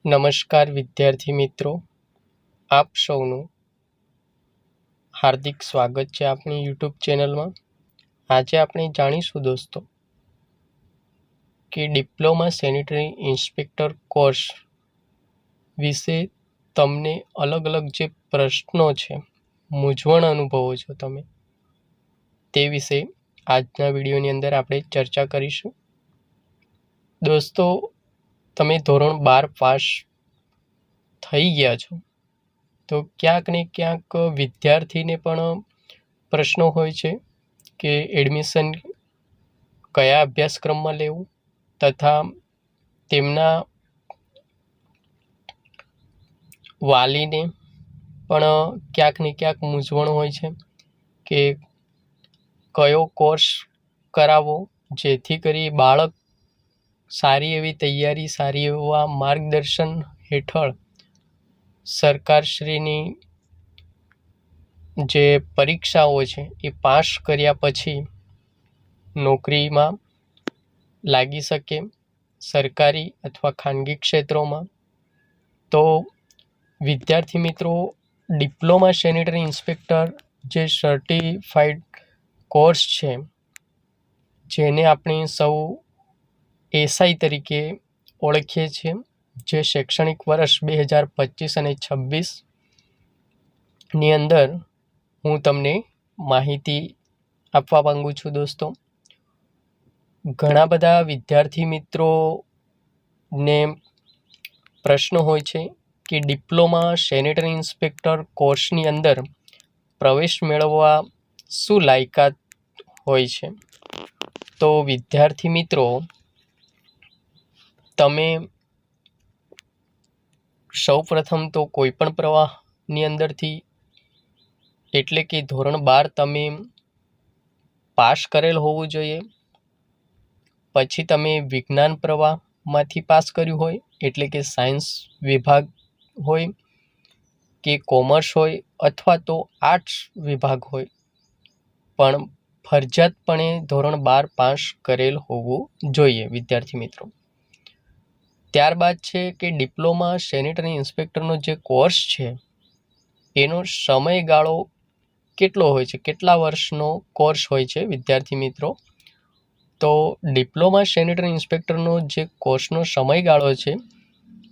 નમસ્કાર વિદ્યાર્થી મિત્રો, આપ સૌનું હાર્દિક સ્વાગત છે આપણી યુટ્યુબ ચેનલમાં। આજે આપણે જાણીશું દોસ્તો કે ડિપ્લોમા સેનિટરી ઇન્સ્પેક્ટર કોર્સ વિશે તમને અલગ અલગ જે પ્રશ્નો છે, મૂંઝવણ અનુભવો છો તમે, તે વિશે આજના વિડીયોની અંદર આપણે ચર્ચા કરીશું। દોસ્તો, તમે ધોરણ 12 પાસ થઈ ગયા છો તો ક્યાંક ને ક્યાંક વિદ્યાર્થીને પણ પ્રશ્નો હોય છે કે એડમિશન કયા અભ્યાસક્રમમાં લેવું, તથા તેમના વાલીને પણ ક્યાંક ને ક્યાંક મૂંઝવણ હોય છે કે કયો કોર્સ કરાવવો જેથી કરી બાળક સારી એવી તૈયારી, સારી એવા માર્ગદર્શન હેઠળ સરકારશ્રીની જે પરીક્ષાઓ છે એ પાસ કર્યા પછી નોકરીમાં લાગી શકે, સરકારી અથવા ખાનગી ક્ષેત્રોમાં। તો વિદ્યાર્થી મિત્રો, ડિપ્લોમા સેનિટરી ઇન્સ્પેક્ટર જે સર્ટિફાઈડ કોર્સ છે, જેને આપણે સૌ એસઆઈ તરીકે ઓળખીએ છીએ, જે શૈક્ષણિક વર્ષ 2025 અને 26ની અંદર હું તમને માહિતી આપવા માંગુ છું। દોસ્તો, ઘણા બધા વિદ્યાર્થી મિત્રોને પ્રશ્નો હોય છે કે ડિપ્લોમા સેનિટરી ઇન્સ્પેક્ટર કોર્સની અંદર પ્રવેશ મેળવવા શું લાયકાત હોય છે। તો વિદ્યાર્થી મિત્રો, તમે સૌ પ્રથમ તો કોઈ પણ પ્રવાહની અંદરથી એટલે કે ધોરણ 12 તમે પાસ કરેલ હોવું જોઈએ। પછી તમે વિજ્ઞાન પ્રવાહમાંથી પાસ કર્યું હોય એટલે કે સાયન્સ વિભાગ હોય કે કોમર્સ હોય અથવા તો આર્ટ્સ વિભાગ હોય, પણ ફરજિયાતપણે ધોરણ 12 પાસ કરેલ હોવું જોઈએ વિદ્યાર્થી મિત્રો। ત્યારબાદ છે કે ડિપ્લોમા સેનિટરી ઇન્સ્પેક્ટરનો જે કોર્સ છે એનો સમયગાળો કેટલો હોય છે, કેટલા વર્ષનો કોર્સ હોય છે વિદ્યાર્થી મિત્રો। તો ડિપ્લોમા સેનિટરી ઇન્સ્પેક્ટરનો જે કોર્સનો સમયગાળો છે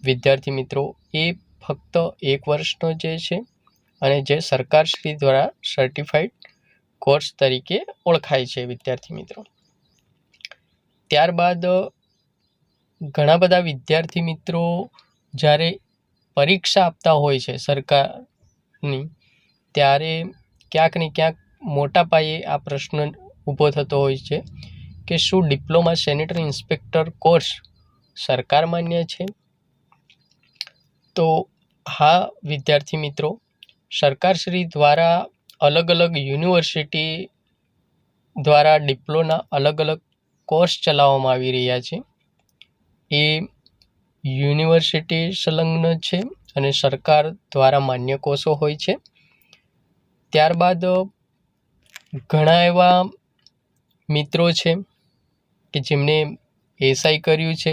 વિદ્યાર્થી મિત્રો, એ ફક્ત 1 વર્ષનો જે છે અને જે સરકારશ્રી દ્વારા સર્ટિફાઈડ કોર્સ તરીકે ઓળખાય છે વિદ્યાર્થી મિત્રો। ત્યારબાદ ઘણા બધા વિદ્યાર્થી મિત્રો જ્યારે પરીક્ષા આપતા હોય છે સરકારની, ત્યારે ક્યાંક ને ક્યાંક મોટા પાયે આ પ્રશ્ન ઊભો થતો હોય છે કે શું ડિપ્લોમા સેનિટરી ઇન્સ્પેક્ટર કોર્સ સરકાર માન્ય છે? તો હા વિદ્યાર્થી મિત્રો, સરકારશ્રી દ્વારા અલગ અલગ યુનિવર્સિટી દ્વારા ડિપ્લોના અલગ અલગ કોર્સ ચલાવવામાં આવી રહ્યા છે। એ યુનિવર્સિટી સંલગ્ન છે અને સરકાર દ્વારા માન્ય કોર્સો હોય છે। ત્યારબાદ ઘણા એવા મિત્રો છે કે જેમને એસઆઈ કર્યું છે,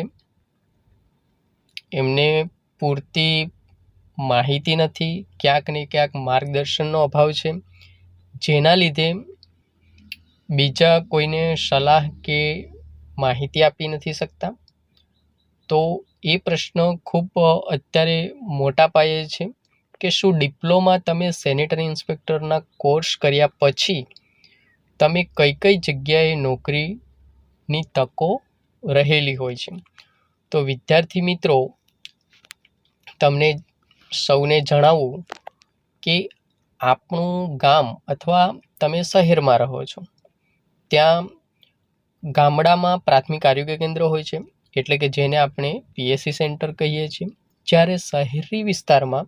એમને પૂરતી માહિતી નથી, ક્યાંક ને ક્યાંક માર્ગદર્શનનો અભાવ છે, જેના લીધે બીજા કોઈને સલાહ કે માહિતી આપી નથી શકતા। તો એ પ્રશ્ન ખૂબ અત્યારે મોટા પાયે છે કે શું ડિપ્લોમા તમે સેનિટરી ઇન્સ્પેક્ટરના કોર્સ કર્યા પછી તમે કઈ કઈ જગ્યાએ નોકરીની તકો રહેલી હોય છે। તો વિદ્યાર્થી મિત્રો, તમને સૌને જણાવું કે આપણું ગામ અથવા તમે શહેરમાં રહો છો, ત્યાં ગામડામાં પ્રાથમિક આરોગ્ય કેન્દ્ર હોય છે, એટલે કે જેને આપણે પીએસસી સેન્ટર કહીએ છીએ, જ્યારે શહેરી વિસ્તારમાં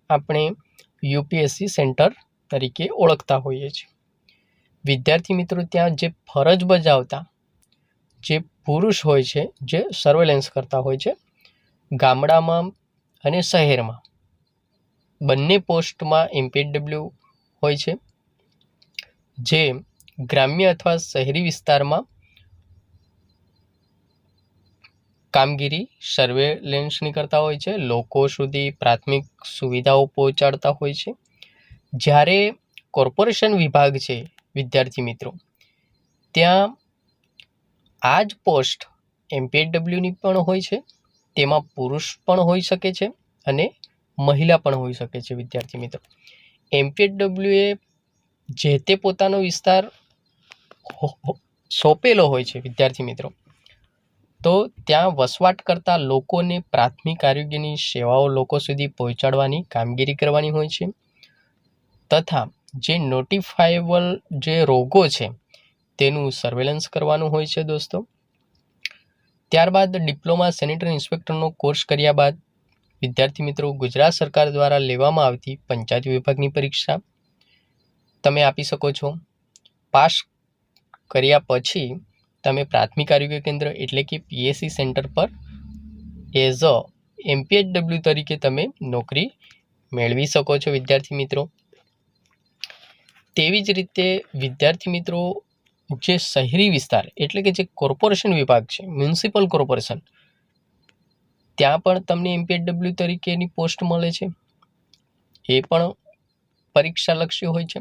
આપણે યુપીએસસી સેન્ટર તરીકે ઓળખતા હોઈએ છીએ। વિદ્યાર્થી મિત્રો, ત્યાં જે ફરજ બજાવતા જે પુરુષ હોય છે, જે સર્વેલન્સ કરતા હોય છે, ગામડામાં અને શહેરમાં બંને પોસ્ટમાં એમપીડબલ્યુ હોય છે, જે ગ્રામ્ય અથવા શહેરી વિસ્તારમાં કામગીરી સર્વેલન્સની કરતા હોય છે, લોકો સુધી પ્રાથમિક સુવિધાઓ પહોંચાડતા હોય છે. જ્યારે કોર્પોરેશન વિભાગ છે વિદ્યાર્થી મિત્રો, ત્યાં આ જ પોસ્ટ MPHWની પણ હોય છે. તેમાં પુરુષ પણ હોઈ શકે છે અને મહિલા પણ હોઈ શકે છે વિદ્યાર્થી મિત્રો. MPHW એ જે તે પોતાનો વિસ્તાર સોંપેલો હોય છે વિદ્યાર્થી મિત્રો, તો ત્યાં વસવાટ કરતા લોકોને પ્રાથમિક આરોગ્યની સેવાઓ લોકો સુધી પહોંચાડવાની કામગીરી કરવાની હોય છે. તથા જે નોટિફાયેબલ જે રોગો છે તેનું સર્વેલન્સ કરવાનું હોય છે દોસ્તો. ત્યારબાદ ડિપ્લોમા સેનિટરી ઇન્સ્પેક્ટરનો કોર્સ કર્યા બાદ વિદ્યાર્થી મિત્રો ગુજરાત સરકાર દ્વારા લેવામાં આવતી પંચાયત વિભાગની પરીક્ષા તમે આપી શકો છો. પાસ કર્યા પછી તમે પ્રાથમિક આરોગ્ય કેન્દ્ર એટલે કે PSC સેન્ટર પર એઝ અ MPHW તરીકે તમે નોકરી મેળવી શકો છો વિદ્યાર્થી મિત્રો. તેવી જ રીતે વિદ્યાર્થી મિત્રો, જે શહેરી વિસ્તાર એટલે કે જે કોર્પોરેશન વિભાગ છે, મ્યુનિસિપલ કોર્પોરેશન, ત્યાં પણ તમને MPHW તરીકેની પોસ્ટ મળે છે. એ પણ પરીક્ષાલક્ષી હોય છે,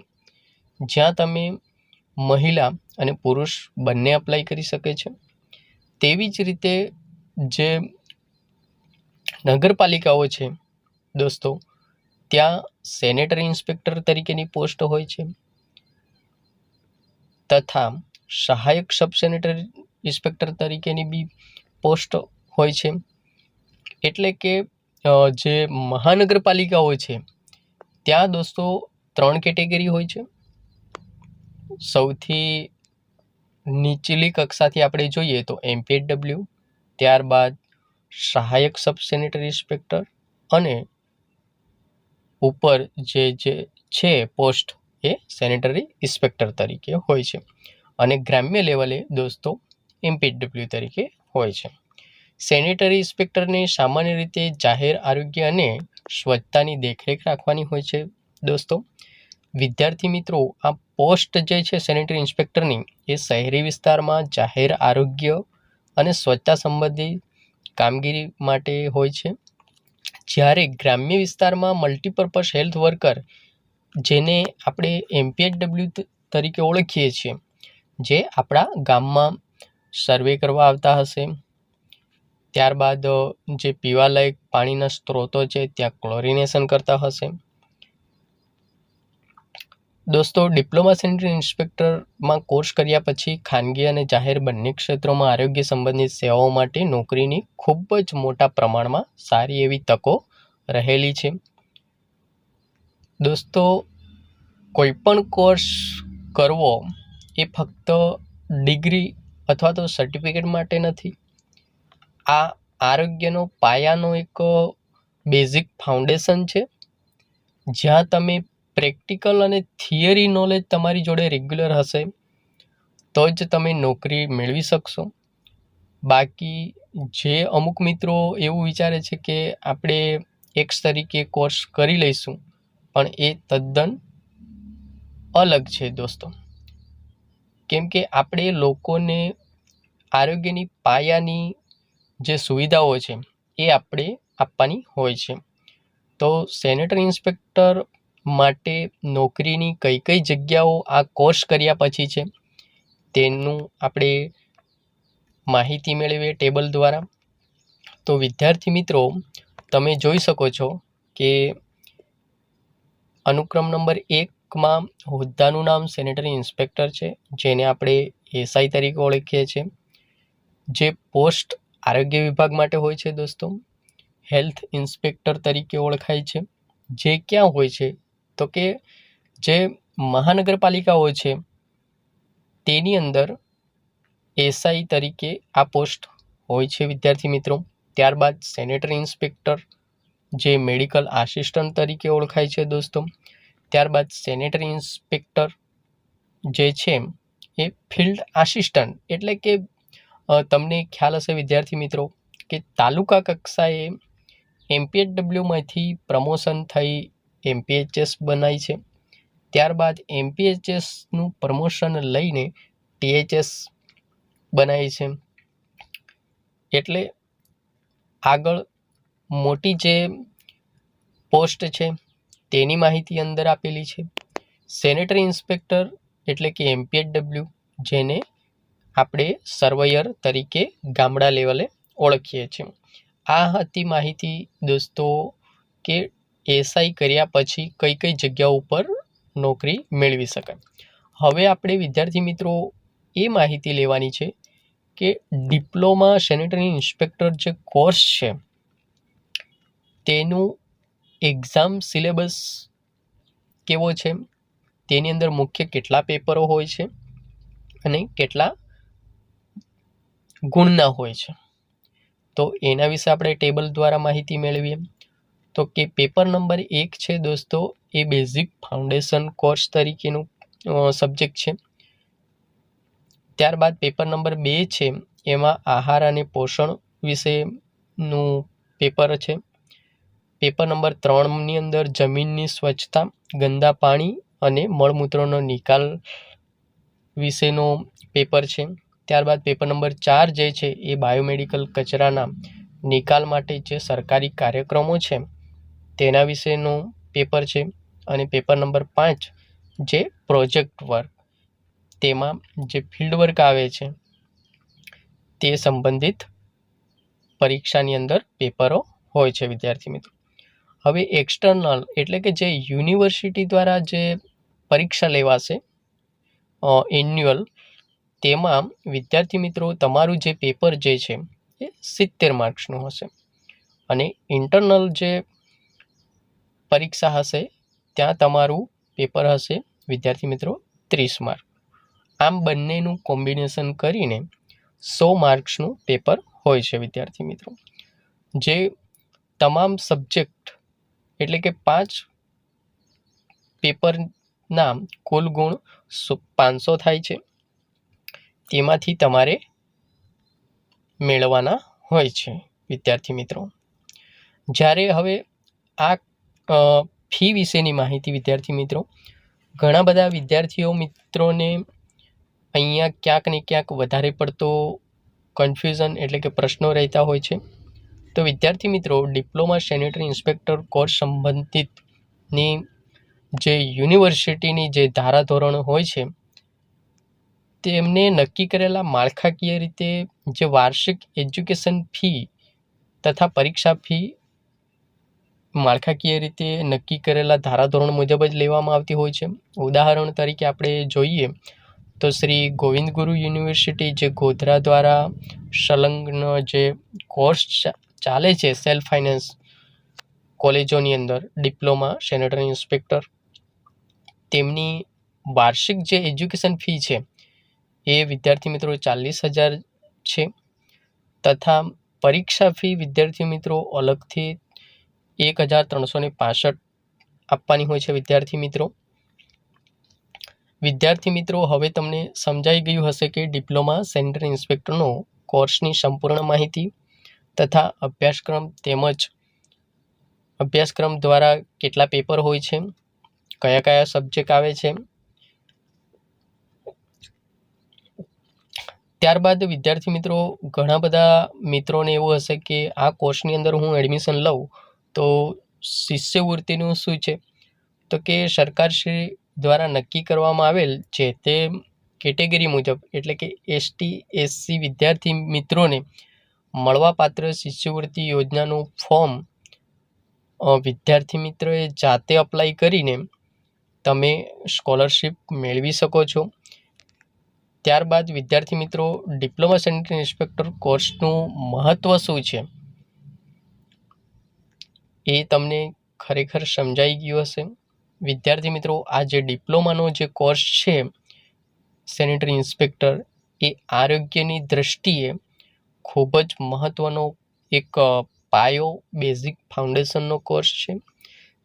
જ્યાં તમે મહિલા અને પુરુષ બંને અપ્લાય કરી શકે છે. તેવી જ રીતે જે નગરપાલિકાઓ છે દોસ્તો, ત્યાં સેનેટરી ઇન્સ્પેક્ટર તરીકેની પોસ્ટ હોય છે તથા સહાયક સબ સેનેટરી ઇન્સ્પેક્ટર તરીકેની બી પોસ્ટ હોય છે. એટલે કે જે મહાનગરપાલિકાઓ છે ત્યાં દોસ્તો 3 કેટેગરી હોય છે. સૌથી નીચલી કક્ષાથી આપણે જોઈએ તો MPHW, ત્યારબાદ સહાયક સબ સેનેટરી ઇન્સ્પેક્ટર અને ઉપર જે છે પોસ્ટ એ સેનેટરી ઇન્સ્પેક્ટર તરીકે હોય છે. અને ગ્રામ્ય લેવલે દોસ્તો MPHW તરીકે હોય છે. સેનેટરી ઇન્સ્પેક્ટરને સામાન્ય રીતે જાહેર આરોગ્ય અને સ્વચ્છતાની દેખરેખ રાખવાની હોય છે દોસ્તો. વિદ્યાર્થી મિત્રો, આ પોસ્ટ જે છે સેનેટરી ઇન્સ્પેક્ટરની, એ શહેરી વિસ્તારમાં જાહેર આરોગ્ય અને સ્વચ્છતા સંબંધી કામગીરી માટે હોય છે. જ્યારે ગ્રામ્ય વિસ્તારમાં મલ્ટીપર્પઝ હેલ્થ વર્કર, જેને આપણે MPHW તરીકે ઓળખીએ છીએ, જે આપણા ગામમાં સર્વે કરવા આવતા હશે. ત્યારબાદ જે પીવાલાયક પાણીના સ્ત્રોતો છે ત્યાં ક્લોરિનેશન કરતા હશે. દોસ્તો, ડિપ્લોમા સેનેટરી ઇન્સ્પેક્ટરમાં કોર્સ કર્યા પછી ખાનગી અને જાહેર બંને ક્ષેત્રોમાં આરોગ્ય સંબંધિત સેવાઓ માટે નોકરીની ખૂબ જ મોટા પ્રમાણમાં સારી એવી તકો રહેલી છે. દોસ્તો, કોઈ પણ કોર્સ કરવો એ ફક્ત ડિગ્રી અથવા તો સર્ટિફિકેટ માટે નથી. આ આરોગ્યનો પાયાનો એક બેઝિક ફાઉન્ડેશન છે, જ્યાં તમે પ્રેક્ટિકલ અને થિયરી નોલેજ તમારી જોડે રેગ્યુલર હશે તો જ તમે નોકરી મેળવી શકશો. બાકી જે અમુક મિત્રો એવું વિચારે છે કે આપણે એક્સ તરીકે કોર્સ કરી લઈશું, પણ એ તદ્દન અલગ છે દોસ્તો. કેમ કે આપણે લોકોને આરોગ્યની પાયાની જે સુવિધાઓ છે એ આપણે આપવાની હોય છે. તો સેનેટરી ઇન્સ્પેક્ટર માટે નોકરીની કઈ કઈ જગ્યાઓ આ કોર્સ કર્યા પછી છે તેનું આપણે માહિતી મેળવીએ ટેબલ દ્વારા. તો વિદ્યાર્થી મિત્રો, તમે જોઈ શકો છો કે અનુક્રમ નંબર 1માં હોદ્દાનું નામ સેનેટરી ઇન્સ્પેક્ટર છે, જેને આપણે SI તરીકે ઓળખીએ છીએ. જે પોસ્ટ આરોગ્ય વિભાગ માટે હોય છે દોસ્તો, હેલ્થ ઇન્સ્પેક્ટર તરીકે ઓળખાય છે. જે ક્યાં હોય છે તો કે જે મહાનગરપાલિકાઓ છે તેની અંદર SI તરીકે આ પોસ્ટ હોય છે વિદ્યાર્થી મિત્રો. ત્યારબાદ સેનેટરી ઇન્સ્પેક્ટર, જે મેડિકલ આસિસ્ટન્ટ તરીકે ઓળખાય છે દોસ્તો. ત્યારબાદ સેનેટરી ઇન્સ્પેક્ટર જે છે એ ફિલ્ડ આસિસ્ટન્ટ, એટલે કે તમને ખ્યાલ હશે વિદ્યાર્થી મિત્રો કે તાલુકા કક્ષાએ MPHWમાંથી પ્રમોશન થઈ MPHS બનાય છે. ત્યારબાદ MPHSનું પ્રમોશન લઈને THS બનાય છે. એટલે આગળ મોટી જે પોસ્ટ છે તેની માહિતી અંદર આપેલી છે. સેનેટરી ઇન્સ્પેક્ટર એટલે કે MPHW, જેને આપણે સર્વેયર તરીકે ગામડા લેવલે ઓળખીએ છીએ. આ હતી માહિતી દોસ્તો કે એસઆઈ કર્યા પછી કઈ કઈ જગ્યાઓ ઉપર નોકરી મેળવી શકાય. હવે આપણે વિદ્યાર્થી મિત્રો એ માહિતી લેવાની છે કે ડિપ્લોમા સેનેટરી ઇન્સ્પેક્ટર જે કોર્સ છે તેનું એક્ઝામ સિલેબસ કેવો છે, તેની અંદર મુખ્ય કેટલા પેપરો હોય છે અને કેટલા ગુણના હોય છે. તો એના વિશે આપણે ટેબલ દ્વારા માહિતી મેળવીએ. તો કે પેપર નંબર 1 છે દોસ્તો, એ બેઝિક ફાઉન્ડેશન કોર્સ તરીકેનું સબ્જેક્ટ છે. ત્યારબાદ પેપર નંબર 2 છે, એમાં આહાર અને પોષણ વિશેનું પેપર છે. પેપર નંબર 3ની અંદર જમીનની સ્વચ્છતા, ગંદા પાણી અને મળમૂત્રનો નિકાલ વિશેનો પેપર છે. ત્યારબાદ પેપર નંબર 4 જે છે એ બાયોમેડિકલ કચરાના નિકાલ માટે જે સરકારી કાર્યક્રમો છે તેના વિશેનું પેપર છે. અને પેપર નંબર 5 જે પ્રોજેક્ટ વર્ક, તેમાં જે ફિલ્ડ વર્ક આવે છે તે સંબંધિત પરીક્ષાની અંદર પેપરો હોય છે વિદ્યાર્થી મિત્રો. હવે એક્સટર્નલ એટલે કે જે યુનિવર્સિટી દ્વારા જે પરીક્ષા લેવાશે એન્યુઅલ, તેમાં વિદ્યાર્થી મિત્રો તમારું જે પેપર જે છે એ 70 માર્ક્સનું હશે અને ઇન્ટરનલ જે પરીક્ષા હશે ત્યાં તમારું પેપર હશે વિદ્યાર્થી મિત્રો 30 માર્ક. આમ બંનેનું કોમ્બિનેશન કરીને 100 માર્ક્સનું પેપર હોય છે વિદ્યાર્થી મિત્રો. જે તમામ સબ્જેક્ટ એટલે કે 5 પેપરના કુલ ગુણ 500 થાય છે, તેમાંથી તમારે મેળવવાના હોય છે વિદ્યાર્થી મિત્રો. જ્યારે હવે આ ફી વિશેની માહિતી વિદ્યાર્થી મિત્રો, ઘણા બધા વિદ્યાર્થીઓ મિત્રોને અહીંયા ક્યાંક ને ક્યાંક વધારે પડતો કન્ફ્યુઝન એટલે કે પ્રશ્નો રહેતા હોય છે. તો વિદ્યાર્થી મિત્રો, ડિપ્લોમા સેનેટરી ઇન્સ્પેક્ટર કોર્સ સંબંધિતની જે યુનિવર્સિટીની જે ધારાધોરણો હોય છે તેમને નક્કી કરેલા માળખાકીય રીતે જે વાર્ષિક એજ્યુકેશન ફી તથા પરીક્ષા ફી માળખાકીય રીતે નક્કી કરેલા ધારાધોરણ મુજબ જ લેવામાં આવતી હોય છે. ઉદાહરણ તરીકે આપણે જોઈએ તો શ્રી ગોવિંદ ગુરુ યુનિવર્સિટી જે ગોધરા દ્વારા સંલગ્ન જે કોર્સ ચાલે છે સેલ્ફ ફાઇનાન્સ કોલેજોની અંદર ડિપ્લોમા સેનેટરી ઇન્સ્પેક્ટર, તેમની વાર્ષિક જે એજ્યુકેશન ફી છે એ વિદ્યાર્થી મિત્રો 40,000 છે તથા પરીક્ષા ફી વિદ્યાર્થી મિત્રો અલગથી 1,365 આપવાની હોય છે વિદ્યાર્થી મિત્રો. વિદ્યાર્થી મિત્રો, હવે તમને સમજાઈ ગયું હશે કે ડિપ્લોમા સેનેટરી ઇન્સ્પેક્ટરનો કોર્સની સંપૂર્ણ માહિતી તથા અભ્યાસક્રમ તેમજ અભ્યાસક્રમ દ્વારા કેટલા પેપર હોય છે, કયા કયા સબ્જેક્ટ આવે છે. ત્યારબાદ વિદ્યાર્થી મિત્રો, ઘણા બધા મિત્રોને એવું હશે કે આ કોર્સની અંદર હું એડમિશન લઉં તો શિષ્યવૃત્તિનું શું છે, તો કે સરકારશ્રી દ્વારા નક્કી કરવામાં આવેલ છે તે કેટેગરી મુજબ એટલે કે ST SC વિદ્યાર્થી મિત્રોને મળવાપાત્ર શિષ્યવૃત્તિ યોજનાનું ફોર્મ વિદ્યાર્થી મિત્રોએ જાતે અપ્લાય કરીને તમે સ્કોલરશિપ મેળવી શકો છો. ત્યારબાદ વિદ્યાર્થી મિત્રો, ડિપ્લોમા સેનેટરી ઇન્સ્પેક્ટર કોર્સનું મહત્ત્વ શું છે એ તમને ખરેખર સમજાઈ ગયું હશે. વિદ્યાર્થી મિત્રો, આ જે ડિપ્લોમાનો જે કોર્સ છે સેનેટરી ઇન્સ્પેક્ટર, એ આરોગ્યની દૃષ્ટિએ ખૂબ જ મહત્ત્વનો એક પાયો બેઝિક ફાઉન્ડેશનનો કોર્સ છે,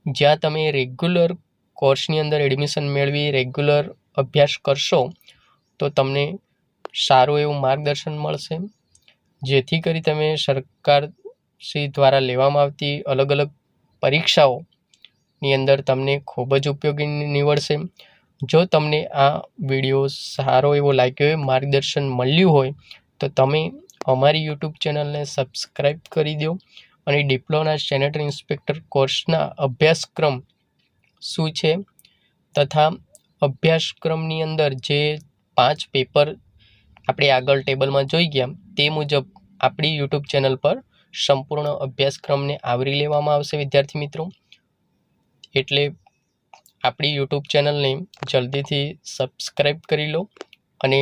જ્યાં તમે રેગ્યુલર કોર્સની અંદર એડમિશન મેળવી રેગ્યુલર અભ્યાસ કરશો તો તમને સારું એવું માર્ગદર્શન મળશે, જેથી કરી તમે સરકારશ્રી દ્વારા લેવામાં આવતી અલગ અલગ પરીક્ષાઓની અંદર તમને ખૂબ જ ઉપયોગી નીવડશે. જો તમને આ વિડીયો સારો એવો લાગ્યો હોય, માર્ગદર્શન મળ્યું હોય તો તમે અમારી યુટ્યુબ ચેનલને સબસ્ક્રાઈબ કરી દો અને ડિપ્લોના સેનેટરી ઇન્સ્પેક્ટર કોર્સના અભ્યાસક્રમ શું છે તથા અભ્યાસક્રમની અંદર જે 5 પેપર આપણે આગળ ટેબલમાં જોઈ ગયા તે મુજબ આપણી યુટ્યુબ ચેનલ પર સંપૂર્ણ અભ્યાસક્રમને આવરી લેવામાં આવશે વિદ્યાર્થી મિત્રો. એટલે આપણી યુટ્યુબ ચેનલને જલ્દીથી સબસ્ક્રાઈબ કરી લો અને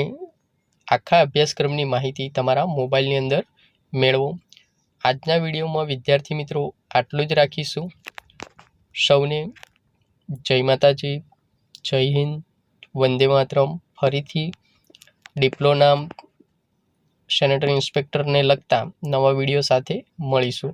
આખા અભ્યાસક્રમની માહિતી તમારા મોબાઈલની અંદર મેળવો. આજના વિડીયોમાં વિદ્યાર્થી મિત્રો આટલું જ રાખીશું. સૌને જય માતાજી, જય હિન્દ, વંદે માતરમ. ફરીથી ડિપ્લોના સેનેટરી ઇન્સ્પેક્ટરને લગતા નવા વિડીયો સાથે મળીશું.